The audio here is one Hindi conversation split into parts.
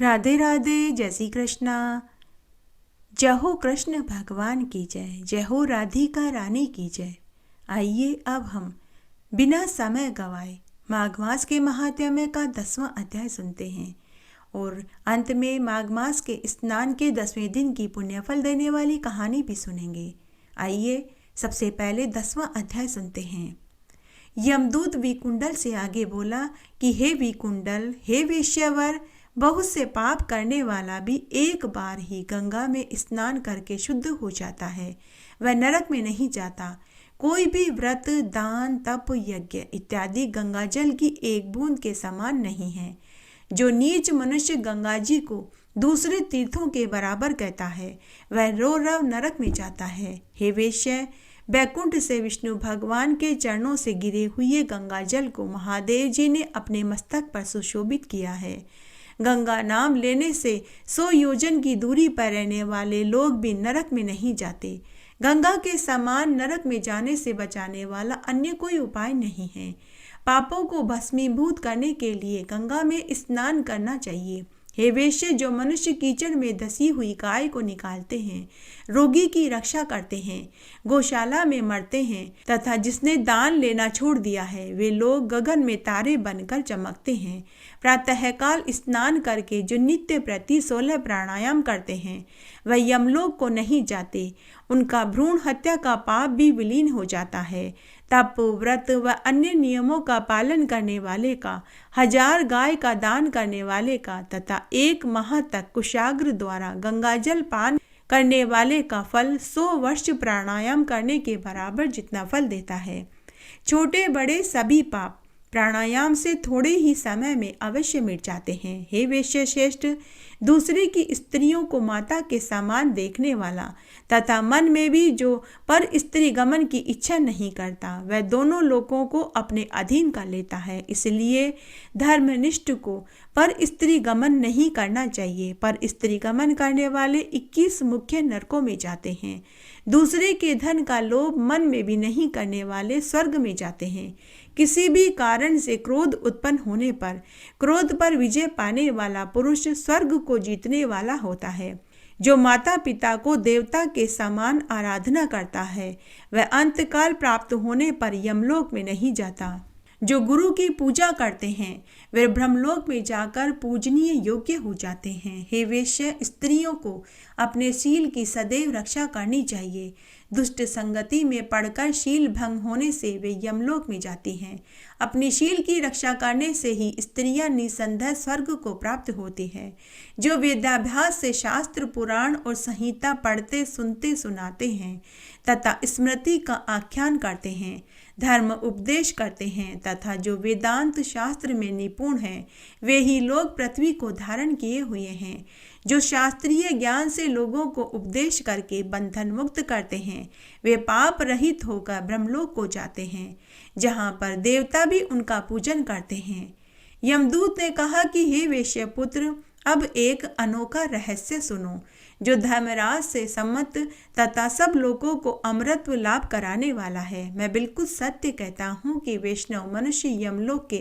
राधे राधे। जय श्री कृष्णा। जय हो कृष्ण भगवान की जय, जय हो राधिका रानी की जय। आइए अब हम बिना समय गवाए माघ मास के महात्म्य का 10वां अध्याय सुनते हैं और अंत में माघ मास के स्नान के 10वें दिन की पुण्यफल देने वाली कहानी भी सुनेंगे। आइए सबसे पहले 10वां अध्याय सुनते हैं। यमदूत विकुंडल से आगे बोला कि हे विकुंडल, हे वेश्यावर, बहुत से पाप करने वाला भी एक बार ही गंगा में स्नान करके शुद्ध हो जाता है, वह नरक में नहीं जाता। कोई भी व्रत, दान, तप, यज्ञ इत्यादि गंगाजल की एक बूंद के समान नहीं है। जो नीच मनुष्य गंगा जी को दूसरे तीर्थों के बराबर कहता है, वह रो रव नरक में जाता है। हे वेश्य, बैकुंठ से विष्णु भगवान के चरणों से गिरे हुए गंगा जल को महादेव जी ने अपने मस्तक पर सुशोभित किया है। गंगा नाम लेने से 100 योजन की दूरी पर रहने वाले लोग भी नरक में नहीं जाते। गंगा के समान नरक में जाने से बचाने वाला अन्य कोई उपाय नहीं है। पापों को भस्मीभूत करने के लिए गंगा में स्नान करना चाहिए। हे वेश्य, जो मनुष्य कीचड़ में धसी हुई गाय को निकालते हैं, रोगी की रक्षा करते हैं, गौशाला में मरते हैं तथा जिसने दान लेना छोड़ दिया है, वे लोग गगन में तारे बनकर चमकते हैं। प्रातःकाल स्नान करके जो नित्य प्रति 16 प्राणायाम करते हैं, वह यमलोक को नहीं जाते। उनका भ्रूण हत्या का पाप भी विलीन हो जाता है। तप, व्रत व अन्य नियमों का पालन करने वाले का, 1000 गाय का दान करने वाले का तथा 1 माह तक कुशाग्र द्वारा गंगाजल पान करने वाले का फल 100 वर्ष प्राणायाम करने के बराबर जितना फल देता है। छोटे बड़े सभी पाप प्राणायाम से थोड़े ही समय में अवश्य मिट जाते हैं। हे वेश्य श्रेष्ठ, दूसरे की स्त्रियों को माता के समान देखने वाला तथा मन में भी जो पर स्त्री गमन की इच्छा नहीं करता, वह दोनों लोकों को अपने अधीन कर लेता है। इसलिए धर्मनिष्ठ को पर स्त्री गमन नहीं करना चाहिए। पर स्त्री गमन करने वाले 21 मुख्य नरकों में जाते हैं। दूसरे के धन का लोभ मन में भी नहीं करने वाले स्वर्ग में जाते हैं। किसी भी कारण से क्रोध उत्पन्न होने पर क्रोध पर विजय पाने वाला पुरुष स्वर्ग को जीतने वाला होता है। जो माता पिता को देवता के समान आराधना करता है, वह अंतकाल प्राप्त होने पर यमलोक में नहीं जाता। जो गुरु की पूजा करते हैं, वे ब्रह्मलोक में जाकर पूजनीय योग्य हो जाते हैं। हे वेश्य, स्त्रियों को अपने शील की सदैव रक्षा करनी चाहिए। दुष्ट संगति में पड़कर शील भंग होने से वे यमलोक में जाती हैं। अपनी शील की रक्षा करने से ही स्त्रियां निसंदेह स्वर्ग को प्राप्त होती है। जो वेदाभ्यास से शास्त्र, पुराण और संहिता पढ़ते, सुनते, सुनाते हैं तथा स्मृति का आख्यान करते हैं, धर्म उपदेश करते हैं तथा जो वेदांत शास्त्र में निपुण हैं, वे ही लोग पृथ्वी को धारण किए हुए हैं। जो शास्त्रीय ज्ञान से लोगों को उपदेश करके बंधन मुक्त करते हैं, वे पाप रहित होकर ब्रह्मलोक को जाते हैं, जहाँ पर देवता भी उनका पूजन करते हैं। यमदूत ने कहा कि हे वेश्यपुत्र, अब एक अनोखा रहस्य सुनो, जो धर्मराज से सम्मत तथा सब लोगों को अमरत्व लाभ कराने वाला है। मैं बिल्कुल सत्य कहता हूँ कि वैष्णव मनुष्य यमलोक के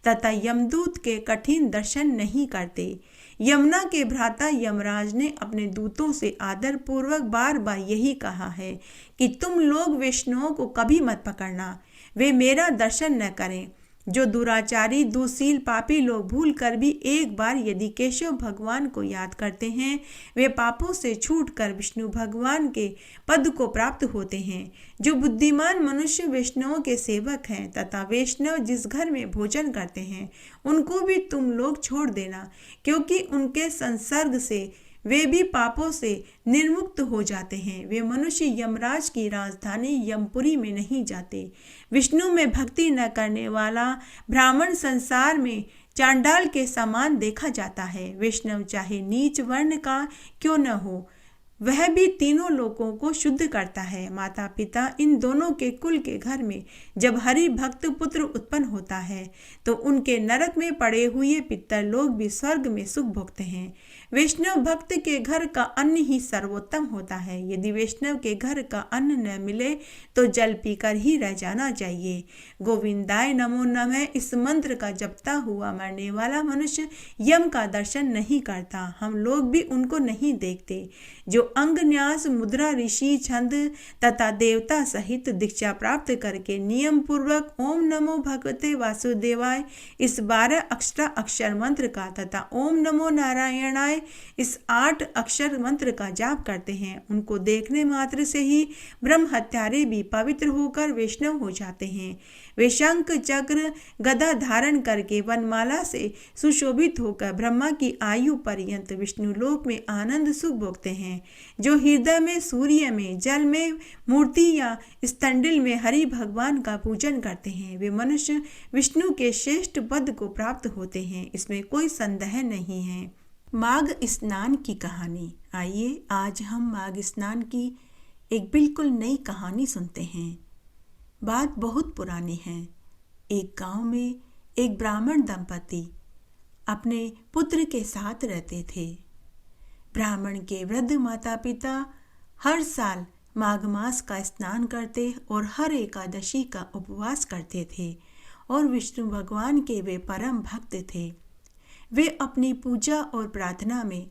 तथा यमदूत के कठिन दर्शन नहीं करते। यमुना के भ्राता यमराज ने अपने दूतों से आदर पूर्वक बार बार यही कहा है कि तुम लोग वैष्णवों को कभी मत पकड़ना, वे मेरा दर्शन न करें। जो दुराचारी, दुशील, पापी लोग भूल कर भी एक बार यदि केशव भगवान को याद करते हैं, वे पापों से छूटकर विष्णु भगवान के पद को प्राप्त होते हैं। जो बुद्धिमान मनुष्य वैष्णवों के सेवक हैं तथा वैष्णव जिस घर में भोजन करते हैं, उनको भी तुम लोग छोड़ देना, क्योंकि उनके संसर्ग से वे भी पापों से निर्मुक्त हो जाते हैं। वे मनुष्य यमराज की राजधानी यमपुरी में नहीं जाते। विष्णु में भक्ति न करने वाला ब्राह्मण संसार में चांडाल के समान देखा जाता है। वैष्णव चाहे नीच वर्ण का क्यों न हो, वह भी तीनों लोकों को शुद्ध करता है। माता पिता इन दोनों के कुल के घर में जब हरि भक्त पुत्र उत्पन्न होता है तो उनके नरक में पड़े हुए पितर लोग भी स्वर्ग में सुख भोगते हैं। वैष्णव भक्त के घर का अन्न ही सर्वोत्तम होता है। यदि वैष्णव के घर का अन्न न मिले तो जल पीकर ही रह जाना चाहिए। गोविंदाय नमो नमः इस मंत्र का जपता हुआ मरने वाला मनुष्य यम का दर्शन नहीं करता। हम लोग भी उनको नहीं देखते। जो अंग न्यास मुद्रा ऋषि छंद तथा देवता सहित दीक्षा प्राप्त करके नियम पूर्वक ओम नमो भगवते वासुदेवाय इस 12 अक्षर मंत्र का तथा ओम नमो नारायणाय इस 8 अक्षर मंत्र का जाप करते हैं, उनको देखने मात्र से ही ब्रह्म हत्यारे भी पवित्र होकर वैष्णव हो जाते हैं। वे शंख चक्र गदा धारण करके वनमाला से सुशोभित होकर ब्रह्मा की आयु पर्यंत विष्णु लोक में आनंद सुख भोगते हैं। जो हृदय में, सूर्य में, जल में, मूर्ति या स्तंडिल में हरि भगवान का पूजन करते हैं, वे मनुष्य विष्णु के श्रेष्ठ पद को प्राप्त होते हैं। इसमें कोई संदेह नहीं है। माघ स्नान की कहानी। आइए आज हम माघ स्नान की एक बिल्कुल नई कहानी सुनते हैं। बात बहुत पुरानी है। एक गांव में एक ब्राह्मण दंपति अपने पुत्र के साथ रहते थे। ब्राह्मण के वृद्ध माता पिता हर साल माघ मास का स्नान करते और हर एकादशी का उपवास करते थे और विष्णु भगवान के वे परम भक्त थे। वे अपनी पूजा और प्रार्थना में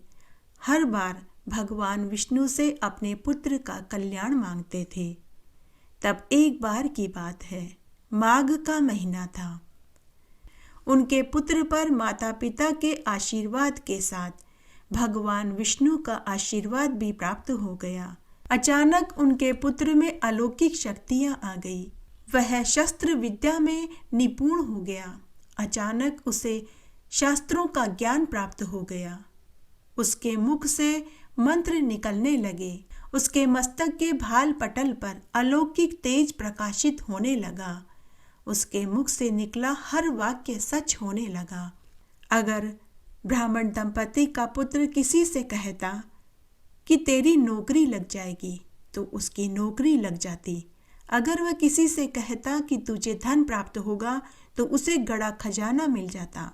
हर बार भगवान विष्णु से अपने पुत्र का कल्याण मांगते थे। तब एक बार की बात है, माघ का महीना था। उनके पुत्र पर माता पिता के आशीर्वाद के साथ भगवान विष्णु का आशीर्वाद भी प्राप्त हो गया। अचानक उनके पुत्र में अलौकिक शक्तियां आ गई। वह शस्त्र विद्या में निपुण हो गया। अचानक उसे शास्त्रों का ज्ञान प्राप्त हो गया। उसके मुख से मंत्र निकलने लगे। उसके मस्तक के भाल पटल पर अलौकिक तेज प्रकाशित होने लगा। उसके मुख से निकला हर वाक्य सच होने लगा। अगर ब्राह्मण दंपति का पुत्र किसी से कहता कि तेरी नौकरी लग जाएगी तो उसकी नौकरी लग जाती। अगर वह किसी से कहता कि तुझे धन प्राप्त होगा तो उसे गड़ा खजाना मिल जाता।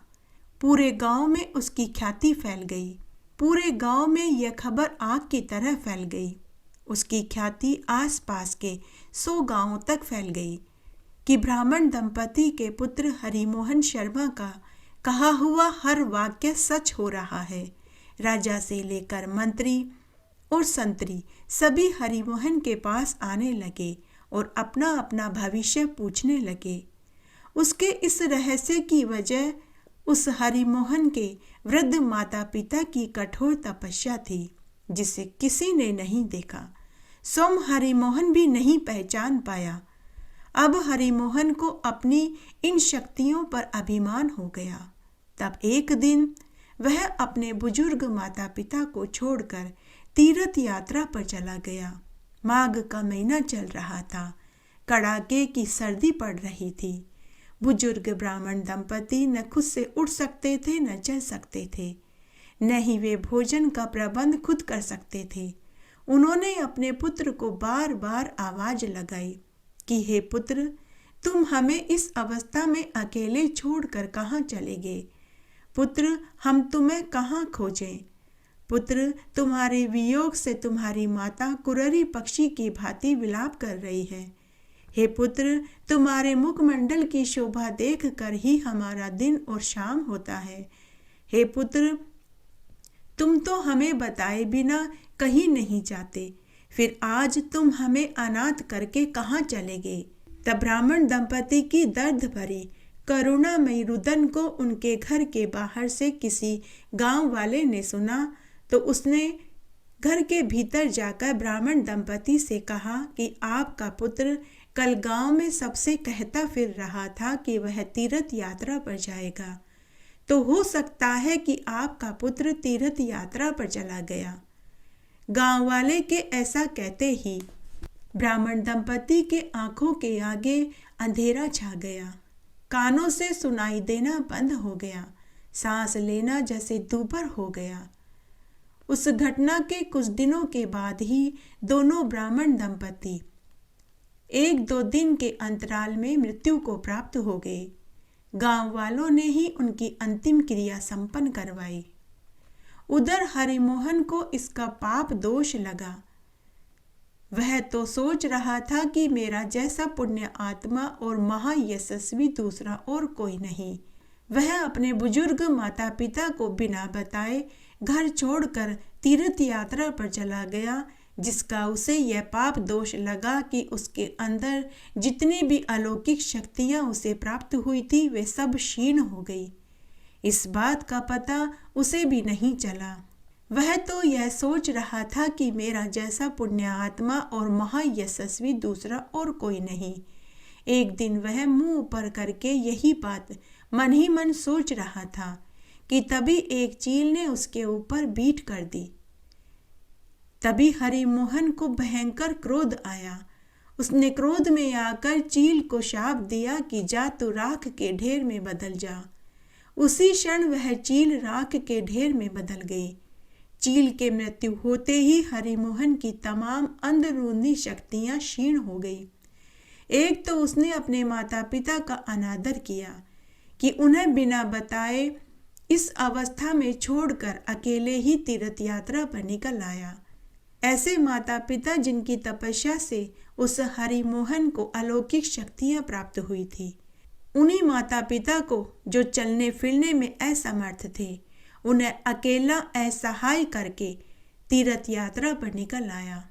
पूरे गांव में उसकी ख्याति फैल गई। पूरे गांव में यह खबर आग की तरह फैल गई। उसकी ख्याति आसपास के 100 गांवों तक फैल गई कि ब्राह्मण दंपति के पुत्र हरिमोहन शर्मा का कहा हुआ हर वाक्य सच हो रहा है। राजा से लेकर मंत्री और संतरी सभी हरिमोहन के पास आने लगे और अपना अपना भविष्य पूछने लगे। उसके इस रहस्य की वजह उस हरिमोहन के वृद्ध माता पिता की कठोर तपस्या थी, जिसे किसी ने नहीं देखा। स्वयं हरिमोहन भी नहीं पहचान पाया। अब हरिमोहन को अपनी इन शक्तियों पर अभिमान हो गया। तब एक दिन वह अपने बुजुर्ग माता पिता को छोड़कर तीर्थ यात्रा पर चला गया। माघ का महीना चल रहा था। कड़ाके की सर्दी पड़ रही थी। बुजुर्ग ब्राह्मण दंपति न खुद से उठ सकते थे, न चल सकते थे, न ही वे भोजन का प्रबंध खुद कर सकते थे। उन्होंने अपने पुत्र को बार बार आवाज लगाई कि हे पुत्र, तुम हमें इस अवस्था में अकेले छोड़कर कहाँ चले गए? पुत्र, हम तुम्हें कहाँ खोजें? पुत्र, तुम्हारे वियोग से तुम्हारी माता कुररी पक्षी की भांति विलाप कर रही है। हे पुत्र, तुम्हारे मुखमंडल की शोभा देखकर ही हमारा दिन और शाम होता है। हे पुत्र, तुम तो हमें बताए बिना कहीं नहीं जाते, फिर आज तुम हमें अनाथ करके कहाँ चले गए? तब ब्राह्मण दंपति की दर्द भरी करुणामयी रुदन को उनके घर के बाहर से किसी गांव वाले ने सुना तो उसने घर के भीतर जाकर ब्राह्मण दंपति से कहा कि आपका पुत्र कल गांव में सबसे कहता फिर रहा था कि वह तीर्थ यात्रा पर जाएगा, तो हो सकता है कि आपका पुत्र तीर्थ यात्रा पर चला गया। गांव वाले के ऐसा कहते ही ब्राह्मण दंपति के आंखों के आगे अंधेरा छा गया। कानों से सुनाई देना बंद हो गया। सांस लेना जैसे दूभर हो गया। उस घटना के कुछ दिनों के बाद ही दोनों ब्राह्मण दंपति 1-2 दिन के अंतराल में मृत्यु को प्राप्त हो गए। गांव वालों ने ही उनकी अंतिम क्रिया संपन्न करवाई। उधर हरिमोहन को इसका पाप दोष लगा। वह तो सोच रहा था कि मेरा जैसा पुण्य आत्मा और महायशस्वी दूसरा और कोई नहीं। वह अपने बुजुर्ग माता पिता को बिना बताए घर छोड़कर तीर्थ यात्रा पर चला गया, जिसका उसे यह पाप दोष लगा कि उसके अंदर जितनी भी अलौकिक शक्तियां उसे प्राप्त हुई थी वे सब क्षीण हो गई। इस बात का पता उसे भी नहीं चला। वह तो यह सोच रहा था कि मेरा जैसा पुण्य आत्मा और महायशस्वी दूसरा और कोई नहीं। एक दिन वह मुंह ऊपर करके यही बात मन ही मन सोच रहा था कि तभी एक चील ने उसके ऊपर बीट कर दी। तभी हरिमोहन को भयंकर क्रोध आया। उसने क्रोध में आकर चील को शाप दिया कि जा तू राख के ढेर में बदल जा। उसी क्षण वह चील राख के ढेर में बदल गई। चील के मृत्यु होते ही हरिमोहन की तमाम अंदरूनी शक्तियां क्षीण हो गई। एक तो उसने अपने माता पिता का अनादर किया कि उन्हें बिना बताए इस अवस्था में छोड़कर अकेले ही तीर्थ यात्रा पर निकल आया। ऐसे माता पिता जिनकी तपस्या से उस हरिमोहन को अलौकिक शक्तियां प्राप्त हुई थी, उन्हीं माता पिता को जो चलने फिरने में असमर्थ थे, उन्हें अकेला असहाय करके तीर्थ यात्रा पर निकल आया।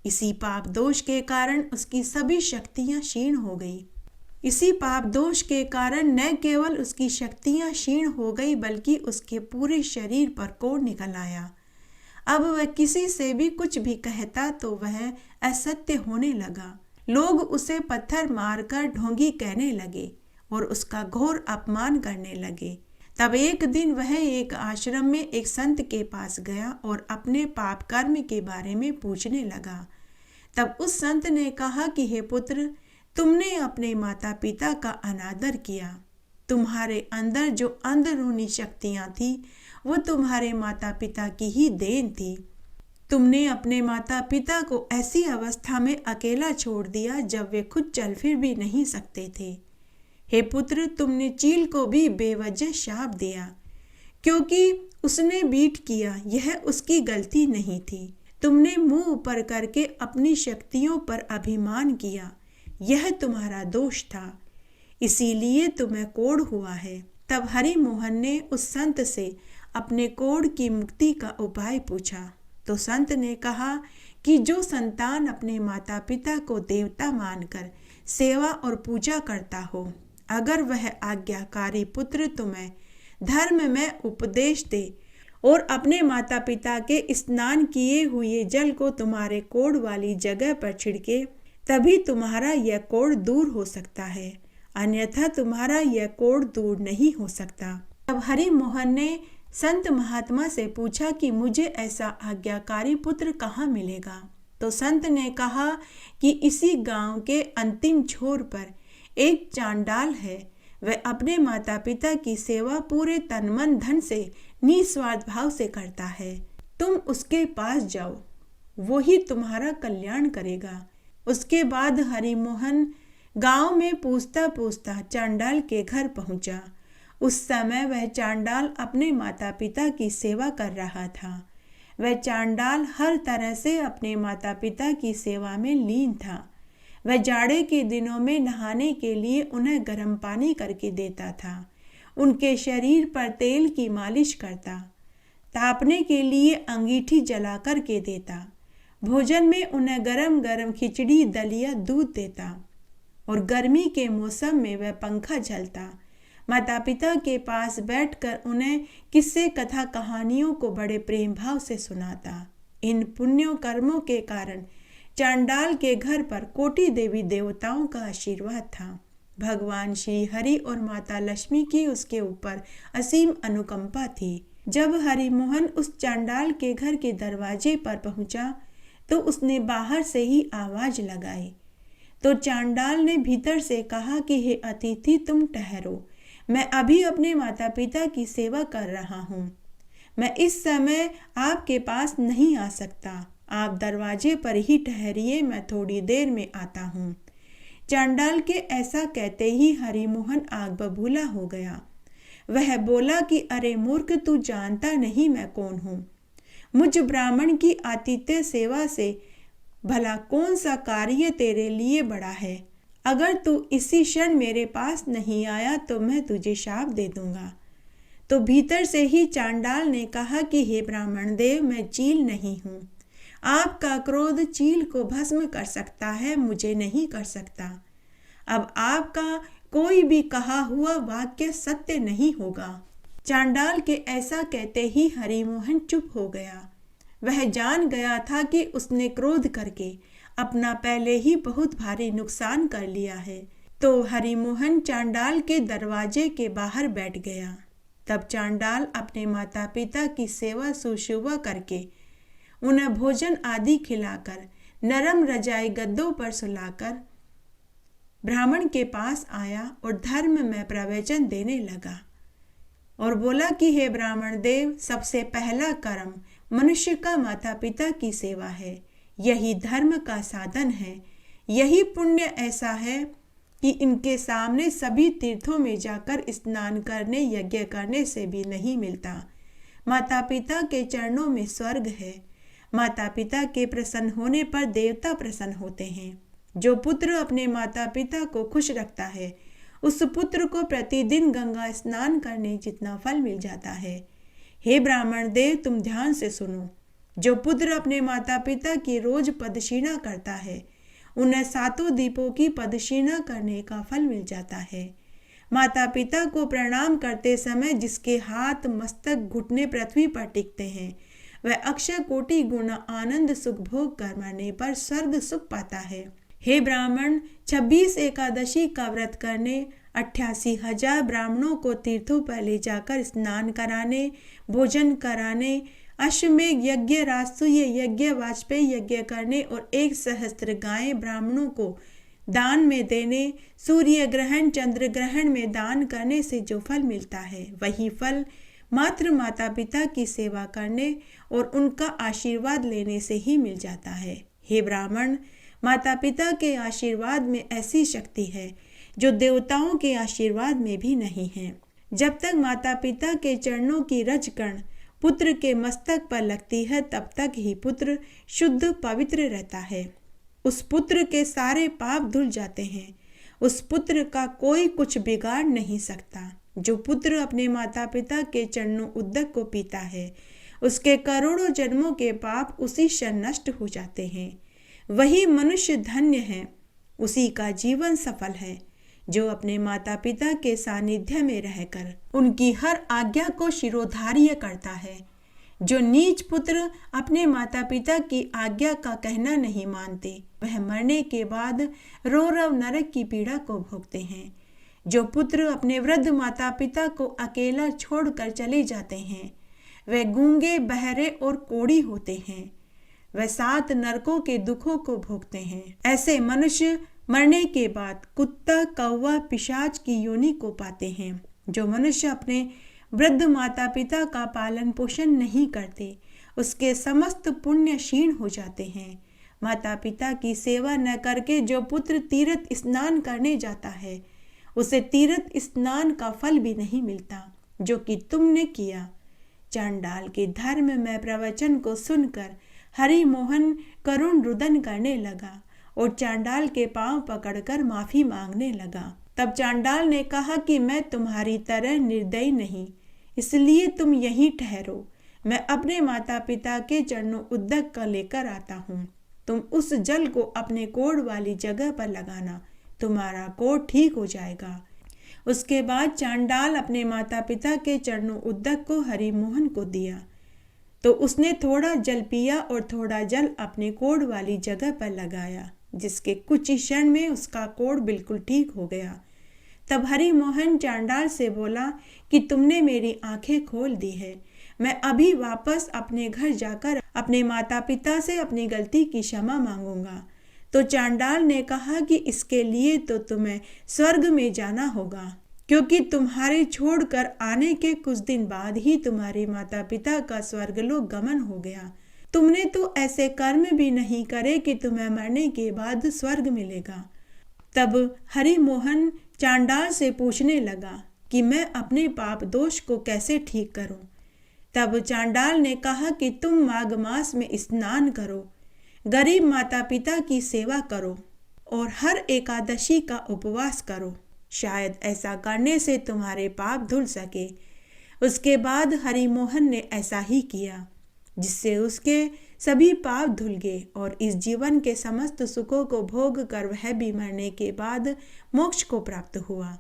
इसी पाप दोष के कारण उसकी सभी शक्तियां क्षीण हो गई। इसी पाप दोष के कारण न केवल उसकी शक्तियां क्षीण हो गई बल्कि उसके पूरे शरीर पर कोढ़ निकल आया। अब वह किसी से भी कुछ भी कहता तो वह असत्य होने लगा। लोग उसे पत्थर मारकर ढोंगी कहने लगे और उसका घोर अपमान करने लगे। तब एक दिन वह एक आश्रम में एक संत के पास गया और अपने पाप कर्म के बारे में पूछने लगा। तब उस संत ने कहा कि हे पुत्र, तुमने अपने माता पिता का अनादर किया। तुम्हारे अंदर जो अंदरूनी शक्तियां थी वो तुम्हारे माता पिता की ही देन थी। तुमने अपने माता पिता को ऐसी अवस्था में अकेला छोड़ दिया जब वे खुद चल फिर भी नहीं सकते थे। हे पुत्र, तुमने चील को भी बेवजह शाप दिया क्योंकि उसने बीट किया। यह उसकी गलती नहीं थी। तुमने मुंह ऊपर करके अपनी शक्तियों पर अभिमान किया। यह तुम्हारा दोष था, इसीलिए तुम्हें कोढ़ हुआ है। तब हरिमोहन ने उस संत से अपने कोढ़ की मुक्ति का उपाय पूछा तो संत ने कहा कि जो संतान अपने माता पिता को देवता मानकर सेवा और पूजा करता हो, अगर वह आज्ञाकारी पुत्र तुम्हें धर्म में उपदेश दे और अपने माता पिता के स्नान किए हुए जल को तुम्हारे कोढ़ वाली जगह पर छिड़के, तभी तुम्हारा यह कोढ़ दूर हो सकता है, अन्यथा तुम्हारा यह कोढ़ दूर नहीं हो सकता। तब हरिमोहन ने संत महात्मा से पूछा कि मुझे ऐसा आज्ञाकारी पुत्र कहाँ मिलेगा। तो संत ने कहा कि इसी गांव के अंतिम छोर पर एक चांडाल है। वह अपने माता पिता की सेवा पूरे तन मन धन से निस्वार्थ भाव से करता है। तुम उसके पास जाओ, वो ही तुम्हारा कल्याण करेगा। उसके बाद हरिमोहन गांव में पूछता पूछता चांडाल के घर पहुंचा। उस समय वह चांडाल अपने माता पिता की सेवा कर रहा था। वह चांडाल हर तरह से अपने माता पिता की सेवा में लीन था। वह जाड़े के दिनों में नहाने के लिए उन्हें गर्म पानी करके देता था। उनके शरीर पर तेल की मालिश करता, तापने के लिए अंगीठी जला कर के देता, भोजन में उन्हें गरम गरम खिचड़ी, दलिया, दूध देता और गर्मी के मौसम में वह पंखा झलता। माता पिता के पास बैठकर उन्हें किस्से, कथा, कहानियों को बड़े प्रेम भाव से सुनाता। इन पुण्यों कर्मों के कारण चांडाल के घर पर कोटि देवी देवताओं का आशीर्वाद था। भगवान श्री हरि और माता लक्ष्मी की उसके ऊपर असीम अनुकंपा थी। जब हरिमोहन उस चांडाल के घर के दरवाजे पर पहुंचा तो उसने बाहर से ही आवाज लगाई। तो चांडाल ने भीतर से कहा कि हे अतिथि, तुम ठहरो, मैं अभी अपने माता पिता की सेवा कर रहा हूँ। मैं इस समय आपके पास नहीं आ सकता। आप दरवाजे पर ही ठहरिए, मैं थोड़ी देर में आता हूँ। चांडाल के ऐसा कहते ही हरिमोहन आग बबूला हो गया। वह बोला कि अरे मूर्ख, तू जानता नहीं मैं कौन हूँ। मुझ ब्राह्मण की आतिथ्य सेवा से भला कौन सा कार्य तेरे लिए बड़ा है। अगर तू इसी क्षण मेरे पास नहीं आया तो मैं तुझे शाप दे दूंगा। तो भीतर से ही चांडाल ने कहा कि हे ब्राह्मण देव, मैं चील नहीं हूँ। आपका क्रोध चील को भस्म कर सकता है, मुझे नहीं कर सकता। अब आपका कोई भी कहा हुआ वाक्य सत्य नहीं होगा। चांडाल के ऐसा कहते ही हरिमोहन चुप हो गया। वह जान गया था कि उसने क्रोध करके अपना पहले ही बहुत भारी नुकसान कर लिया है। तो हरिमोहन चांडाल के दरवाजे के बाहर बैठ गया। तब चांडाल अपने माता पिता की सेवा शुश्रूषा करके उन्हें भोजन आदि खिलाकर नरम रजाई गद्दों पर सुलाकर ब्राह्मण के पास आया और धर्म में प्रवचन देने लगा और बोला कि हे ब्राह्मण देव, सबसे पहला कर्म मनुष्य का माता पिता की सेवा है। यही धर्म का साधन है। यही पुण्य ऐसा है कि इनके सामने सभी तीर्थों में जाकर स्नान करने यज्ञ करने से भी नहीं मिलता। माता पिता के चरणों में स्वर्ग है। माता पिता के प्रसन्न होने पर देवता प्रसन्न होते हैं। जो पुत्र अपने माता पिता को खुश रखता है, उस पुत्र को प्रतिदिन गंगा स्नान करने जितना फल मिल जाता है। हे ब्राह्मण देव, तुम ध्यान से सुनो। जो पुत्र अपने माता पिता की रोज पदक्षिणा करता है, उन्हें 7 दीपों की पदक्षिणा करने का फल मिल जाता है। माता पिता को प्रणाम करते समय जिसके हाथ मस्तक घुटने पृथ्वी पर टिकते हैं, वह अक्षय कोटि गुना आनंद सुख भोग कर मरने पर स्वर्ग सुख पाता है। हे ब्राह्मण, 26 एकादशी का व्रत करने, 88,000 ब्राह्मणों को तीर्थों पर ले जाकर स्नान कराने, भोजन कराने, अश्वमेघ यज्ञ, राजसूय यज्ञ, वाजपेयी यज्ञ करने और 1,000 गायें ब्राह्मणों को दान में देने, सूर्य ग्रहण चंद्र ग्रहण में दान करने से जो फल मिलता है, वही फल मात्र माता पिता की सेवा करने और उनका आशीर्वाद लेने से ही मिल जाता है। हे ब्राह्मण, माता पिता के आशीर्वाद में ऐसी शक्ति है जो देवताओं के आशीर्वाद में भी नहीं है। जब तक माता पिता के चरणों की रज कण पुत्र के मस्तक पर लगती है, तब तक ही पुत्र शुद्ध पवित्र रहता है। उस पुत्र के सारे पाप धुल जाते हैं। उस पुत्र का कोई कुछ बिगाड़ नहीं सकता। जो पुत्र अपने माता पिता के चरणों उदक को पीता है, उसके करोड़ों जन्मों के पाप उसी क्षण नष्ट हो जाते हैं। वही मनुष्य धन्य है, उसी का जीवन सफल है जो अपने माता पिता के सानिध्य में रहकर उनकी हर आज्ञा को शिरोधार्य करता है। जो नीच पुत्र अपने माता पिता की आज्ञा का कहना नहीं मानते, वह मरने के बाद रौरव नरक की पीड़ा को भोगते हैं। जो पुत्र अपने वृद्ध माता पिता को अकेला छोड़कर चले जाते हैं, वे गूंगे, बहरे और कोढ़ी होते हैं। वह 7 नरकों के दुखों को भोगते हैं। ऐसे मनुष्य मरने के बाद कुत्ता, कौवा, पिशाच की योनि को पाते हैं। जो मनुष्य अपने वृद्ध माता पिता का पालन पोषण नहीं करते, उसके समस्त पुण्य क्षीण हो जाते हैं। माता पिता की सेवा न करके जो पुत्र तीर्थ स्नान करने जाता है, उसे तीर्थ स्नान का फल भी नहीं मिलता जो कि तुमने किया। चांडाल के धर्म में प्रवचन को सुनकर हरिमोहन करुण रुदन करने लगा और चांडाल के पांव पकड़कर माफी मांगने लगा। तब चांडाल ने कहा कि मैं तुम्हारी तरह निर्दयी नहीं, इसलिए तुम यहीं ठहरो। मैं अपने माता पिता के चरणों उदक का लेकर आता हूँ। तुम उस जल को अपने कोढ़ वाली जगह पर लगाना, तुम्हारा कोढ़ ठीक हो जाएगा। उसके बाद चांडाल अपने माता पिता के चरणों उदक को हरिमोहन को दिया तो उसने थोड़ा जल पिया और थोड़ा जल अपने कोढ़ वाली जगह पर लगाया, जिसके कुछ ही क्षण में उसका कोढ़ बिल्कुल ठीक हो गया। तब हरिमोहन चांडाल से बोला कि तुमने मेरी आंखें खोल दी है। मैं अभी वापस अपने घर जाकर अपने माता पिता से अपनी गलती की क्षमा मांगूंगा। तो चांडाल ने कहा कि इसके लिए तो तुम्हें स्वर्ग में जाना होगा। क्योंकि तुम्हारे छोड़कर आने के कुछ दिन बाद ही तुम्हारे माता पिता का स्वर्गलोक गमन हो गया। तुमने तो ऐसे कर्म भी नहीं करे कि तुम्हें मरने के बाद स्वर्ग मिलेगा। तब हरिमोहन चांडाल से पूछने लगा कि मैं अपने पाप दोष को कैसे ठीक करूं। तब चांडाल ने कहा कि तुम माघ मास में स्नान करो, गरीब माता पिता की सेवा करो और हर एकादशी का उपवास करो। शायद ऐसा करने से तुम्हारे पाप धुल सके। उसके बाद हरिमोहन ने ऐसा ही किया, जिससे उसके सभी पाप धुल गए और इस जीवन के समस्त सुखों को भोग कर वह भी मरने के बाद मोक्ष को प्राप्त हुआ।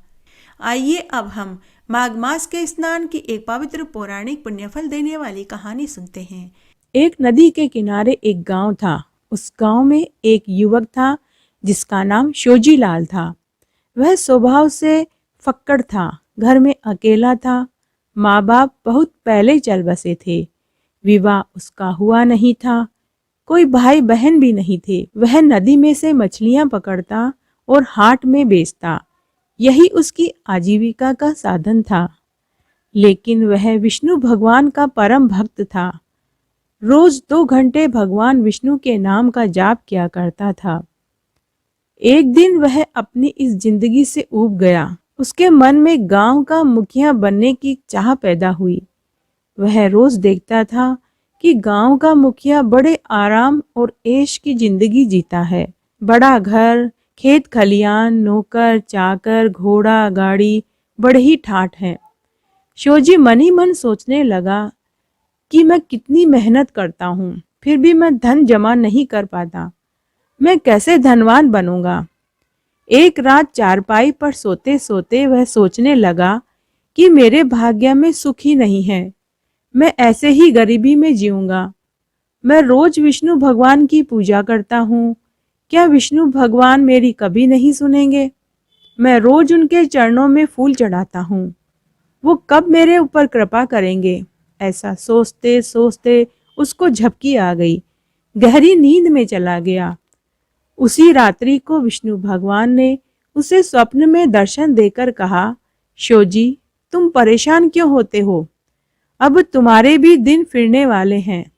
आइए अब हम माघ मास के स्नान की एक पवित्र पौराणिक पुण्यफल देने वाली कहानी सुनते हैं। एक नदी के किनारे एक गांव था। उस गांव में एक युवक था जिसका नाम शोजीलाल था। वह स्वभाव से फक्कड़ था, घर में अकेला था। माँ बाप बहुत पहले चल बसे थे। विवाह उसका हुआ नहीं था। कोई भाई बहन भी नहीं थे। वह नदी में से मछलियां पकड़ता और हाट में बेचता। यही उसकी आजीविका का साधन था। लेकिन वह विष्णु भगवान का परम भक्त था। रोज 2 घंटे भगवान विष्णु के नाम का जाप किया करता था। एक दिन वह अपनी इस जिंदगी से ऊब गया। उसके मन में गांव का मुखिया बनने की चाह पैदा हुई। वह रोज देखता था कि गांव का मुखिया बड़े आराम और ऐश की जिंदगी जीता है। बड़ा घर, खेत खलियान, नौकर चाकर, घोड़ा गाड़ी, बड़े ही ठाठ हैं। शोजी मन ही मन सोचने लगा कि मैं कितनी मेहनत करता हूँ, फिर भी मैं धन जमा नहीं कर पाता। मैं कैसे धनवान बनूंगा। एक रात चारपाई पर सोते सोते वह सोचने लगा कि मेरे भाग्य में सुख ही नहीं है। मैं ऐसे ही गरीबी में जीऊंगा। मैं रोज विष्णु भगवान की पूजा करता हूँ। क्या विष्णु भगवान मेरी कभी नहीं सुनेंगे? मैं रोज उनके चरणों में फूल चढ़ाता हूँ। वो कब मेरे ऊपर कृपा करेंगे? ऐसा सोचते सोचते उसको झपकी आ गई। गहरी नींद में चला गया। उसी रात्रि को विष्णु भगवान ने उसे स्वप्न में दर्शन देकर कहा, शोजी, तुम परेशान क्यों होते हो? अब तुम्हारे भी दिन फिरने वाले हैं।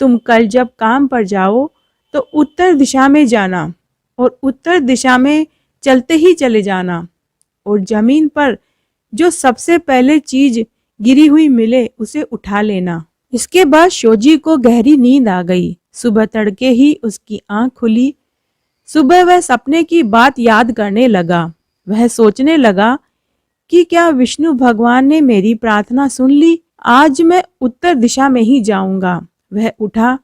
तुम कल जब काम पर जाओ तो उत्तर दिशा में जाना और उत्तर दिशा में चलते ही चले जाना और जमीन पर जो सबसे पहले चीज गिरी हुई मिले उसे उठा लेना। इसके बाद शोजी को गहरी नींद आ गई। सुबह तड़के ही उसकी आंख खुली। सुबह वह सपने की बात याद करने लगा। वह सोचने लगा कि क्या विष्णु भगवान ने मेरी प्रार्थना सुन ली? आज मैं उत्तर दिशा में ही जाऊंगा। वह उठा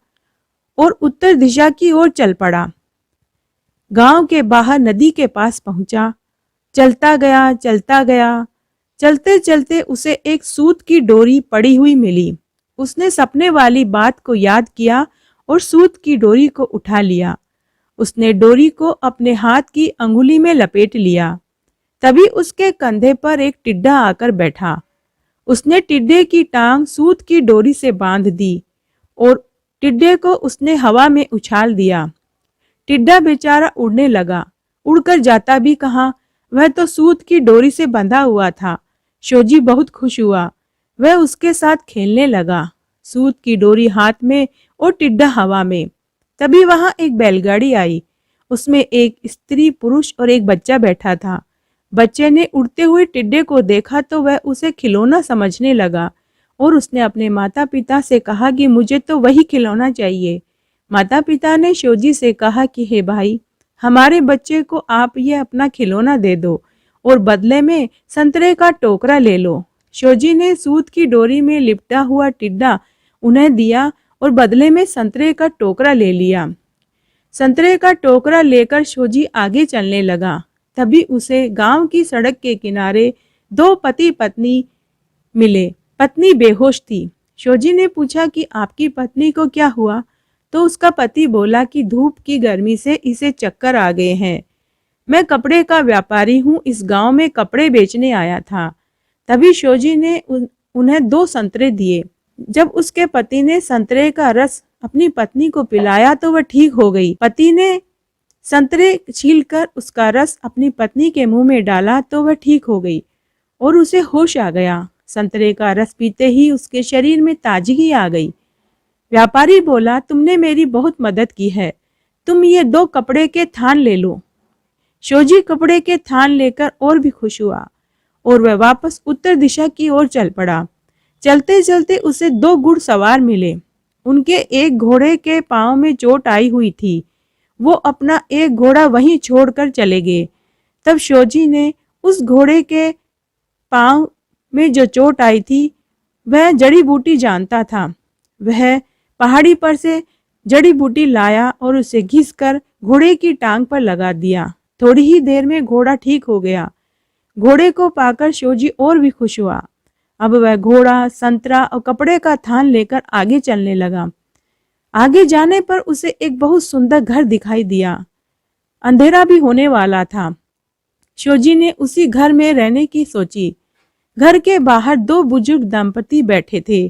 और उत्तर दिशा की ओर चल पड़ा। गांव के बाहर नदी के पास पहुंचा। चलता गया चलता गया। चलते चलते उसे एक सूत की डोरी पड़ी हुई मिली। उसने सपने वाली बात को याद किया और सूत की डोरी को उठा लिया। उसने डोरी को अपने हाथ की अंगुली में लपेट लिया। तभी उसके कंधे पर एक टिड्डा आकर बैठा। उसने टिड्डे की टांग सूत की डोरी से बांध दी और टिड्डे को उसने हवा में उछाल दिया। टिड्डा बेचारा उड़ने लगा। उड़कर जाता भी कहाँ, वह तो सूत की डोरी से बंधा हुआ था। शोजी बहुत खुश हुआ। वह उसके साथ खेलने लगा, सूत की डोरी हाथ में और टिड्डा हवा में। तभी वहां एक बैलगाड़ी आई। उसमें एक स्त्री, पुरुष और एक बच्चा बैठा था। बच्चे ने उड़ते हुए टिड्डे को देखा तो वह उसे खिलौना समझने लगा और उसने अपने माता पिता से कहा कि मुझे तो वही खिलौना चाहिए। माता पिता ने शोजी से कहा कि हे भाई, हमारे बच्चे को आप ये अपना खिलौना दे दो और बदले में संतरे का टोकरा ले लो। शोजी ने सूत की डोरी में लिपटा हुआ टिड्डा उन्हें दिया और बदले में संतरे का टोकरा ले लिया। संतरे का टोकरा लेकर शोजी आगे चलने लगा। तभी उसे गांव की सड़क के किनारे 2 पति पत्नी मिले। पत्नी बेहोश थी। शोजी ने पूछा कि आपकी पत्नी को क्या हुआ? तो उसका पति बोला कि धूप की गर्मी से इसे चक्कर आ गए हैं। मैं कपड़े का व्यापारी हूँ, इस गांव में कपड़े बेचने आया था। तभी शोजी ने उन्हें 2 संतरे दिए। जब उसके पति ने संतरे का रस अपनी पत्नी को पिलाया तो वह ठीक हो गई। पति ने संतरे छीलकर उसका रस अपनी पत्नी के मुंह में डाला तो वह ठीक हो गई और उसे होश आ गया। संतरे का रस पीते ही उसके शरीर में ताजगी आ गई। व्यापारी बोला, तुमने मेरी बहुत मदद की है, तुम ये 2 कपड़े के थान ले लो। शोजी कपड़े के थान लेकर और भी खुश हुआ और वह वापस उत्तर दिशा की ओर चल पड़ा। चलते चलते उसे 2 घुड़सवार मिले। उनके एक घोड़े के पांव में चोट आई हुई थी। वो अपना एक घोड़ा वहीं छोड़कर चले गए। तब शोजी ने उस घोड़े के पांव में जो चोट आई थी वह जड़ी बूटी जानता था। वह पहाड़ी पर से जड़ी बूटी लाया और उसे घिसकर घोड़े की टांग पर लगा दिया। थोड़ी ही देर में घोड़ा ठीक हो गया। घोड़े को पाकर शोजी और भी खुश हुआ। अब वह घोड़ा, संतरा और कपड़े का थान लेकर आगे चलने लगा। आगे जाने पर उसे एक बहुत सुंदर घर दिखाई दिया। अंधेरा भी होने वाला था। शोजी ने उसी घर में रहने की सोची। घर के बाहर 2 बुजुर्ग दंपति बैठे थे।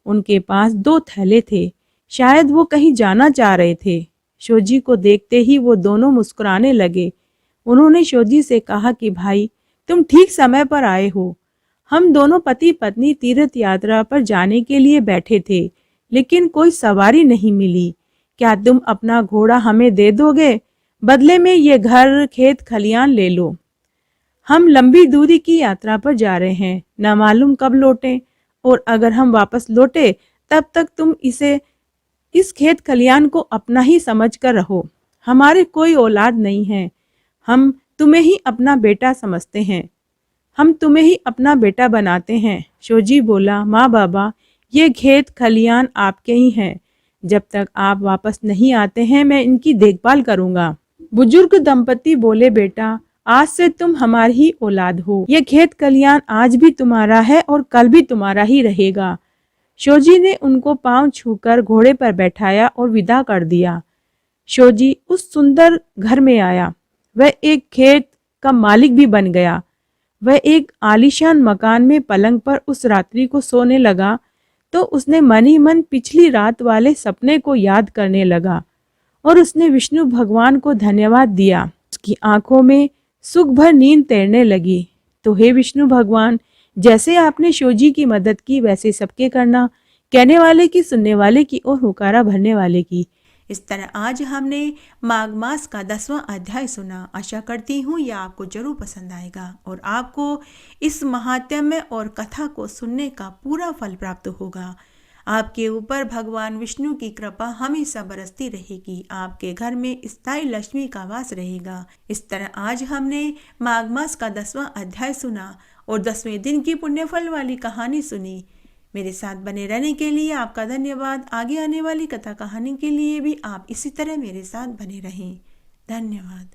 उनके पास 2 थैले थे। शायद वो कहीं जाना चाह रहे थे। शोजी को देखते ही वो दोनों मुस्कुराने लगे। उन्होंने शोजी से कहा कि भाई, तुम ठीक समय पर आए हो। हम दोनों पति पत्नी तीर्थ यात्रा पर जाने के लिए बैठे थे, लेकिन कोई सवारी नहीं मिली। क्या तुम अपना घोड़ा हमें दे दोगे? बदले में ये घर, खेत, खलियान ले लो। हम लंबी दूरी की यात्रा पर जा रहे हैं, न मालूम कब लौटें, और अगर हम वापस लौटे तब तक तुम इस खेत खलियान को अपना ही समझकर रहो। हमारे कोई औलाद नहीं है। हम तुम्हें ही अपना बेटा समझते हैं। हम तुम्हें ही अपना बेटा बनाते हैं। शोजी बोला, माँ बाबा, ये खेत खलियान आपके ही हैं। जब तक आप वापस नहीं आते हैं मैं इनकी देखभाल करूंगा। बुजुर्ग दंपति बोले, बेटा, आज से तुम हमारी ही औलाद हो। ये खेत खलियान आज भी तुम्हारा है और कल भी तुम्हारा ही रहेगा। शोजी ने उनको पांव छूकर घोड़े पर बैठाया और विदा कर दिया। शोजी उस सुंदर घर में आया। वह एक खेत का मालिक भी बन गया। वह एक आलीशान मकान में पलंग पर उस रात्रि को सोने लगा तो उसने मन ही मन पिछली रात वाले सपने को याद करने लगा और उसने विष्णु भगवान को धन्यवाद दिया। उसकी आंखों में सुख भर नींद तैरने लगी। तो हे विष्णु भगवान, जैसे आपने शोजी की मदद की वैसे सबके करना, कहने वाले की, सुनने वाले की और हुकारा भरने वाले की। इस तरह आज हमने माघ मास का 10वां अध्याय सुना। आशा करती हूँ यह आपको जरूर पसंद आएगा और आपको इस महात्म्य और कथा को सुनने का पूरा फल प्राप्त होगा। आपके ऊपर भगवान विष्णु की कृपा हमेशा बरसती रहेगी। आपके घर में स्थायी लक्ष्मी का वास रहेगा। इस तरह आज हमने माघ मास का 10वां अध्याय सुना और 10वें दिन की पुण्यफल वाली कहानी सुनी। मेरे साथ बने रहने के लिए आपका धन्यवाद। आगे आने वाली कथा कहानी के लिए भी आप इसी तरह मेरे साथ बने रहें। धन्यवाद।